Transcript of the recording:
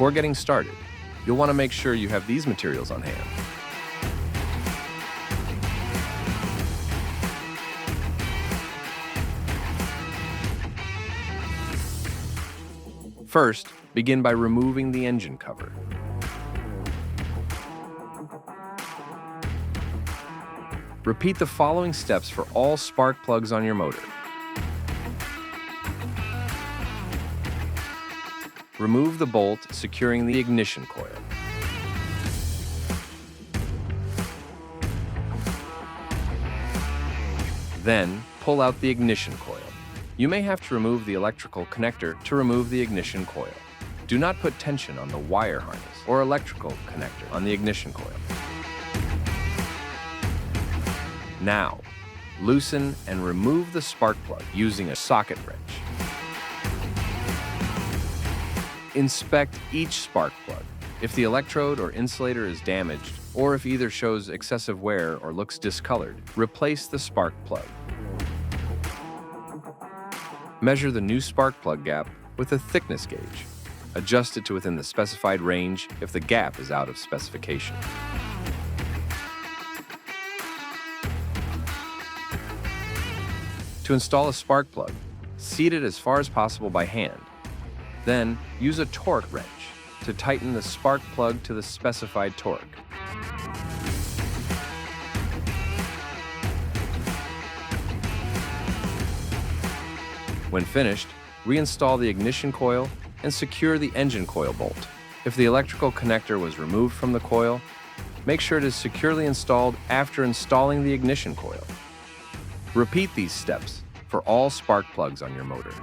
Before getting started, you'll want to make sure you have these materials on hand. First, begin by removing the engine cover. Repeat the following steps for all spark plugs on your motor. Remove the bolt securing the ignition coil. Then, pull out the ignition coil. You may have to remove the electrical connector to remove the ignition coil. Do not put tension on the wire harness or electrical connector on the ignition coil. Now, loosen and remove the spark plug using a socket wrench. Inspect each spark plug. If the electrode or insulator is damaged, or if either shows excessive wear or looks discolored, replace the spark plug. Measure the new spark plug gap with a thickness gauge. Adjust it to within the specified range if the gap is out of specification. To install a spark plug, seat it as far as possible by hand. Then, use a torque wrench to tighten the spark plug to the specified torque. When finished, reinstall the ignition coil and secure the engine coil bolt. If the electrical connector was removed from the coil, make sure it is securely installed after installing the ignition coil. Repeat these steps for all spark plugs on your motor.